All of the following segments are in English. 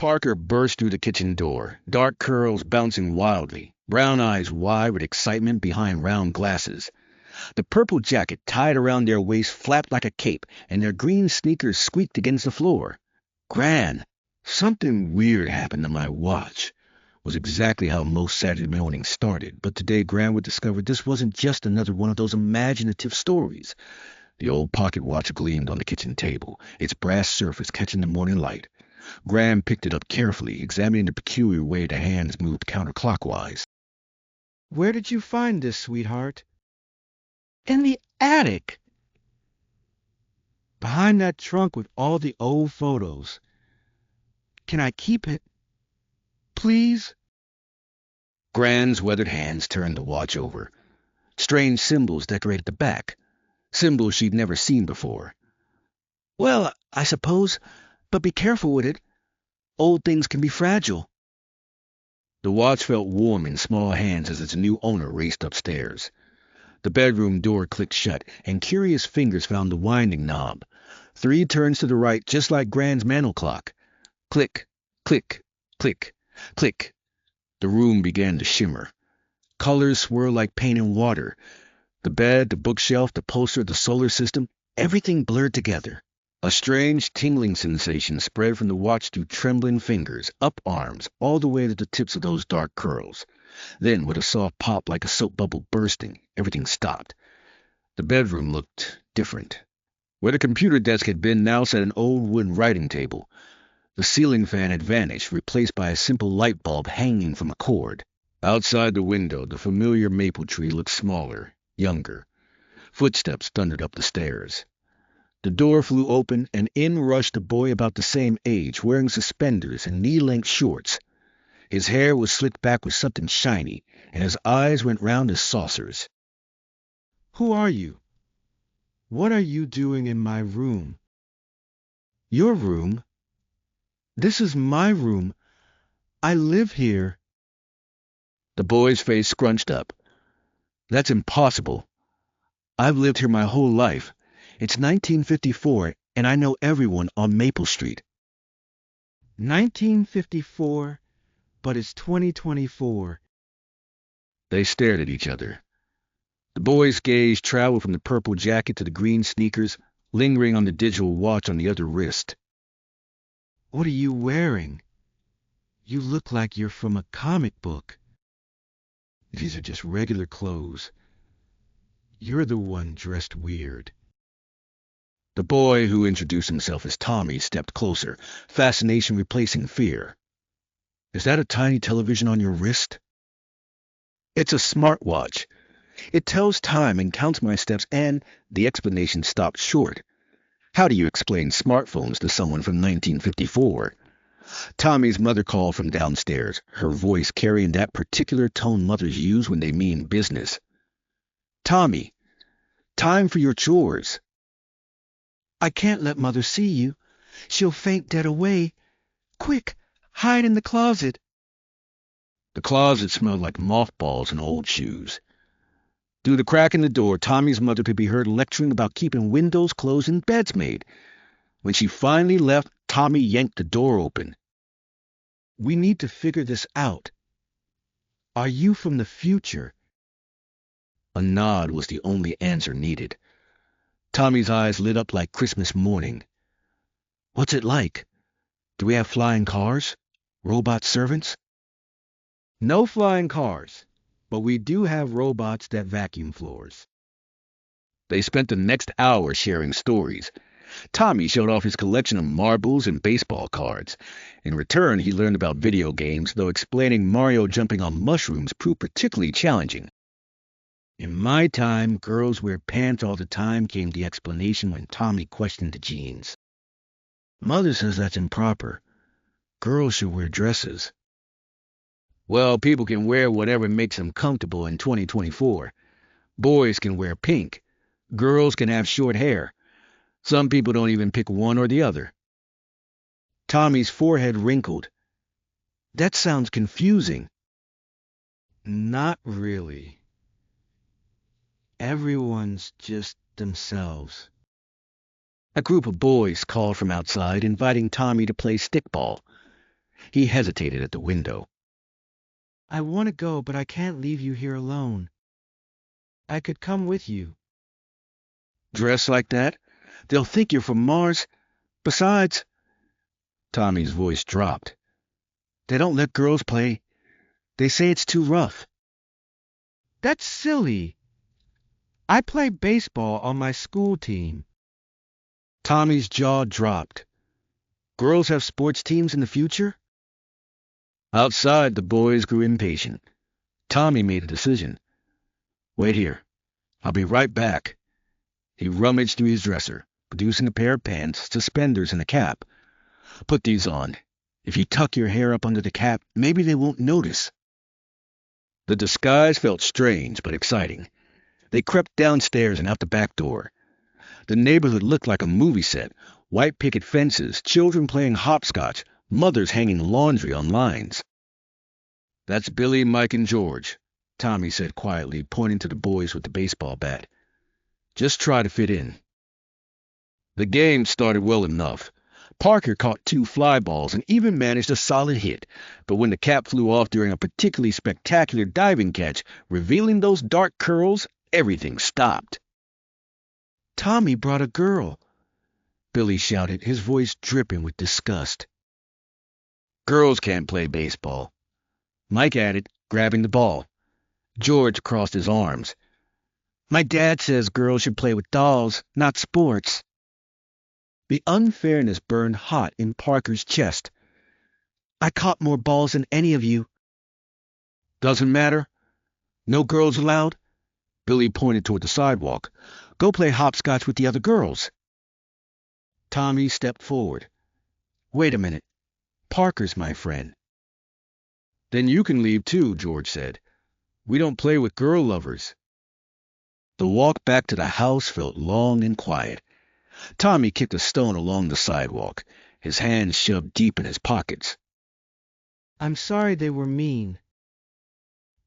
Parker burst through the kitchen door, dark curls bouncing wildly, brown eyes wide with excitement behind round glasses. The purple jacket tied around their waist flapped like a cape, and their green sneakers squeaked against the floor. Gran, something weird happened to my watch, was exactly how most Saturday mornings started, but today Gran would discover this wasn't just another one of those imaginative stories. The old pocket watch gleamed on the kitchen table, its brass surface catching the morning light. Gran picked it up carefully, examining the peculiar way the hands moved counterclockwise. "Where did you find this, sweetheart?" "In the attic." "Behind that trunk with all the old photos. Can I keep it? Please?" Gran's weathered hands turned the watch over. Strange symbols decorated the back, symbols she'd never seen before. "Well, I suppose, but be careful with it. Old things can be fragile." The watch felt warm in small hands as its new owner raced upstairs. The bedroom door clicked shut, and curious fingers found the winding knob. 3 turns to the right, just like Gran's mantel clock. Click, click, click, click. The room began to shimmer. Colors swirled like paint in water. The bed, the bookshelf, the poster, the solar system, everything blurred together. A strange tingling sensation spread from the watch through trembling fingers, up arms, all the way to the tips of those dark curls. Then, with a soft pop like a soap bubble bursting, everything stopped. The bedroom looked different. Where the computer desk had been now sat an old wooden writing table. The ceiling fan had vanished, replaced by a simple light bulb hanging from a cord. Outside the window, the familiar maple tree looked smaller, younger. Footsteps thundered up the stairs. The door flew open, and in rushed a boy about the same age, wearing suspenders and knee-length shorts. His hair was slicked back with something shiny, and his eyes went round as saucers. "Who are you? What are you doing in my room?" "Your room? This is my room. I live here." The boy's face scrunched up. "That's impossible. I've lived here my whole life. It's 1954, and I know everyone on Maple Street." 1954, but it's 2024. They stared at each other. The boy's gaze traveled from the purple jacket to the green sneakers, lingering on the digital watch on the other wrist. "What are you wearing? You look like you're from a comic book." "These are just regular clothes. You're the one dressed weird." The boy, who introduced himself as Tommy, stepped closer, fascination replacing fear. "Is that a tiny television on your wrist?" "It's a smartwatch. It tells time and counts my steps, and—" The explanation stopped short. How do you explain smartphones to someone from 1954? Tommy's mother called from downstairs, her voice carrying that particular tone mothers use when they mean business. "Tommy, time for your chores." "I can't let Mother see you. She'll faint dead away. Quick, hide in the closet." The closet smelled like mothballs and old shoes. Through the crack in the door, Tommy's mother could be heard lecturing about keeping windows closed and beds made. When she finally left, Tommy yanked the door open. "We need to figure this out. Are you from the future?" A nod was the only answer needed. Tommy's eyes lit up like Christmas morning. "What's it like? Do we have flying cars? Robot servants?" "No flying cars, but we do have robots that vacuum floors." They spent the next hour sharing stories. Tommy showed off his collection of marbles and baseball cards. In return, he learned about video games, though explaining Mario jumping on mushrooms proved particularly challenging. "In my time, girls wear pants all the time," came the explanation when Tommy questioned the jeans. "Mother says that's improper. Girls should wear dresses." "Well, people can wear whatever makes them comfortable in 2024. Boys can wear pink. Girls can have short hair. Some people don't even pick one or the other." Tommy's forehead wrinkled. "That sounds confusing." "Not really. Everyone's just themselves." A group of boys called from outside, inviting Tommy to play stickball. He hesitated at the window. I want to go, but I can't leave you here alone. I could come with you. Dress like that? They'll think you're from Mars. Besides, Tommy's voice dropped. They don't let girls play. They say it's too rough. That's silly. I play baseball on my school team. Tommy's jaw dropped. Girls have sports teams in the future? Outside, the boys grew impatient. Tommy made a decision. Wait here. I'll be right back. He rummaged through his dresser, producing a pair of pants, suspenders, and a cap. Put these on. If you tuck your hair up under the cap, maybe they won't notice. The disguise felt strange but exciting. They crept downstairs and out the back door. The neighborhood looked like a movie set. White picket fences, children playing hopscotch, mothers hanging laundry on lines. That's Billy, Mike, and George, Tommy said quietly, pointing to the boys with the baseball bat. Just try to fit in. The game started well enough. Parker caught 2 fly balls and even managed a solid hit, but when the cap flew off during a particularly spectacular diving catch, revealing those dark curls, everything stopped. Tommy brought a girl, Billy shouted, his voice dripping with disgust. Girls can't play baseball, Mike added, grabbing the ball. George crossed his arms. My dad says girls should play with dolls, not sports. The unfairness burned hot in Parker's chest. I caught more balls than any of you. Doesn't matter. No girls allowed? Billy pointed toward the sidewalk. Go play hopscotch with the other girls. Tommy stepped forward. Wait a minute. Parker's my friend. Then you can leave too, George said. We don't play with girl lovers. The walk back to the house felt long and quiet. Tommy kicked a stone along the sidewalk, his hands shoved deep in his pockets. I'm sorry they were mean.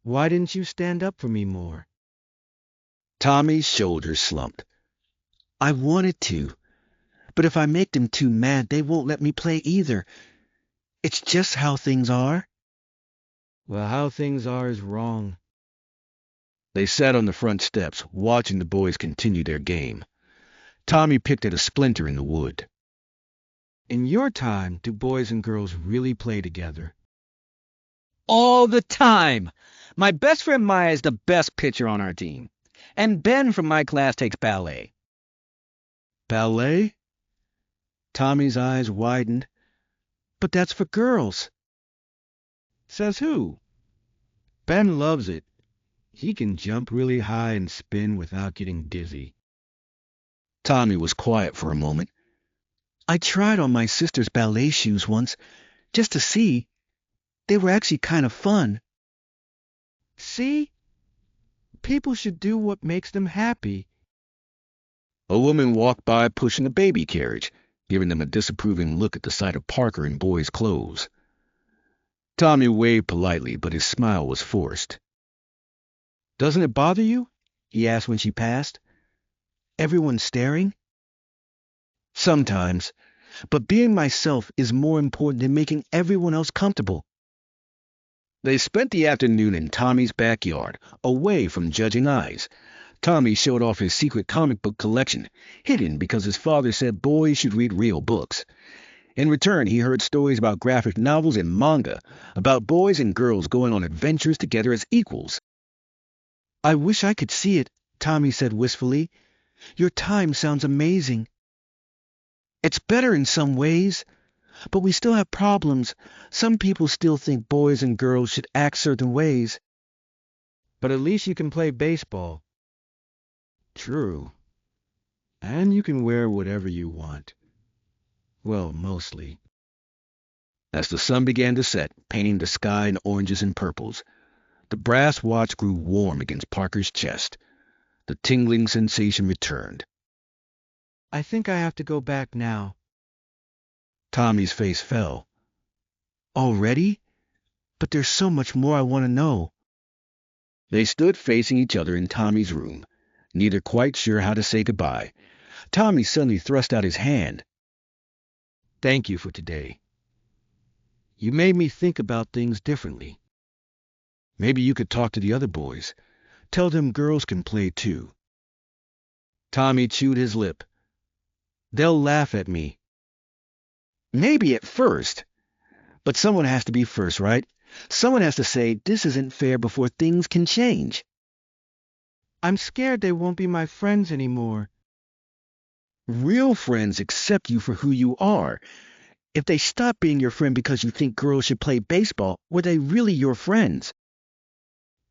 Why didn't you stand up for me more? Tommy's shoulders slumped. I wanted to, but if I make them too mad, they won't let me play either. It's just how things are. Well, how things are is wrong. They sat on the front steps, watching the boys continue their game. Tommy picked at a splinter in the wood. In your time, do boys and girls really play together? All the time. My best friend Maya is the best pitcher on our team. And Ben from my class takes ballet. Ballet? Tommy's eyes widened. But that's for girls. Says who? Ben loves it. He can jump really high and spin without getting dizzy. Tommy was quiet for a moment. I tried on my sister's ballet shoes once, just to see. They were actually kind of fun. See? People should do what makes them happy. A woman walked by pushing a baby carriage, giving them a disapproving look at the sight of Parker in boys' clothes. Tommy waved politely, but his smile was forced. Doesn't it bother you? He asked when she passed. Everyone staring? Sometimes, but being myself is more important than making everyone else comfortable. They spent the afternoon in Tommy's backyard, away from judging eyes. Tommy showed off his secret comic book collection, hidden because his father said boys should read real books. In return, he heard stories about graphic novels and manga, about boys and girls going on adventures together as equals. I wish I could see it, Tommy said wistfully. Your time sounds amazing. It's better in some ways, but we still have problems. Some people still think boys and girls should act certain ways. But at least you can play baseball. True. And you can wear whatever you want. Well, mostly. As the sun began to set, painting the sky in oranges and purples, the brass watch grew warm against Parker's chest. The tingling sensation returned. I think I have to go back now. Tommy's face fell. Already? But there's so much more I want to know. They stood facing each other in Tommy's room, neither quite sure how to say goodbye. Tommy suddenly thrust out his hand. Thank you for today. You made me think about things differently. Maybe you could talk to the other boys. Tell them girls can play too. Tommy chewed his lip. They'll laugh at me. Maybe at first. But someone has to be first, right? Someone has to say this isn't fair before things can change. I'm scared they won't be my friends anymore. Real friends accept you for who you are. If they stop being your friend because you think girls should play baseball, were they really your friends?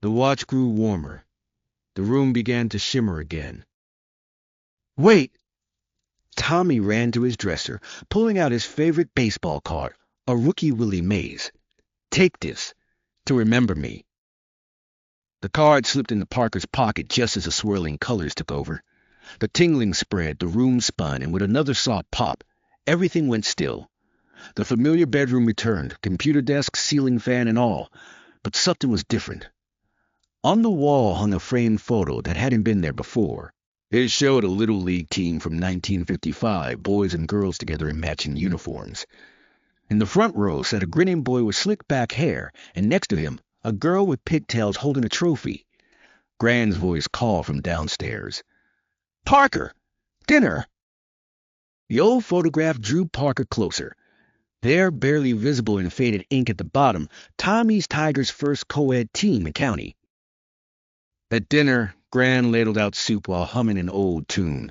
The watch grew warmer. The room began to shimmer again. Wait! Tommy ran to his dresser, pulling out his favorite baseball card, a rookie Willie Mays. Take this, to remember me. The card slipped into Parker's pocket just as the swirling colors took over. The tingling spread, the room spun, and with another soft pop, everything went still. The familiar bedroom returned, computer desk, ceiling fan, and all. But something was different. On the wall hung a framed photo that hadn't been there before. It showed a Little League team from 1955, boys and girls together in matching uniforms. In the front row sat a grinning boy with slick back hair, and next to him, a girl with pigtails holding a trophy. Gran's voice called from downstairs. "Parker! Dinner!" The old photograph drew Parker closer. There, barely visible in faded ink at the bottom, Tommy's Tigers' first co-ed team in county. At dinner, Gran ladled out soup while humming an old tune.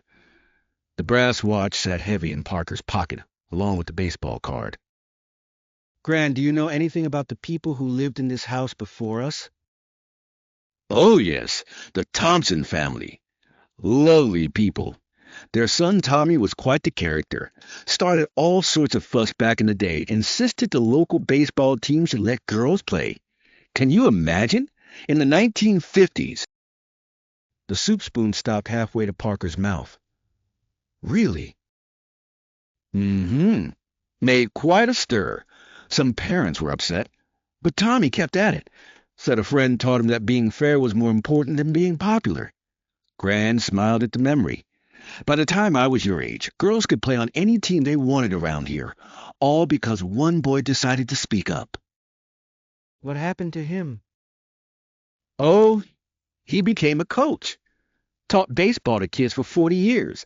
The brass watch sat heavy in Parker's pocket, along with the baseball card. Gran, do you know anything about the people who lived in this house before us? Oh, yes, the Thompson family. Lovely people. Their son Tommy was quite the character. Started all sorts of fuss back in the day. Insisted the local baseball team should let girls play. Can you imagine? In the 1950s. The soup spoon stopped halfway to Parker's mouth. Really? Mm-hmm. Made quite a stir. Some parents were upset. But Tommy kept at it. Said a friend taught him that being fair was more important than being popular. Gran smiled at the memory. By the time I was your age, girls could play on any team they wanted around here, all because one boy decided to speak up. What happened to him? Oh, he became a coach. Taught baseball to kids for 40 years.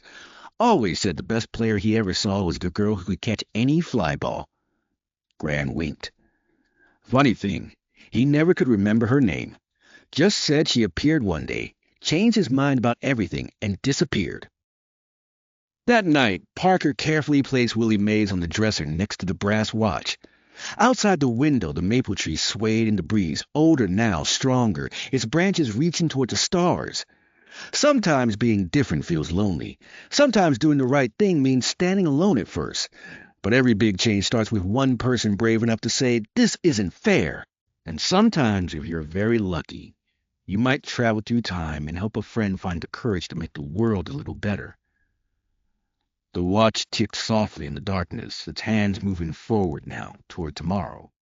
Always said the best player he ever saw was the girl who could catch any fly ball. Gran winked. Funny thing, he never could remember her name. Just said she appeared one day, changed his mind about everything, and disappeared. That night, Parker carefully placed Willie Mays on the dresser next to the brass watch. Outside the window, the maple tree swayed in the breeze, older now, stronger, its branches reaching toward the stars. Sometimes being different feels lonely. Sometimes doing the right thing means standing alone at first. But every big change starts with one person brave enough to say, "This isn't fair." And sometimes, if you're very lucky, you might travel through time and help a friend find the courage to make the world a little better. The watch ticked softly in the darkness, its hands moving forward now, toward tomorrow.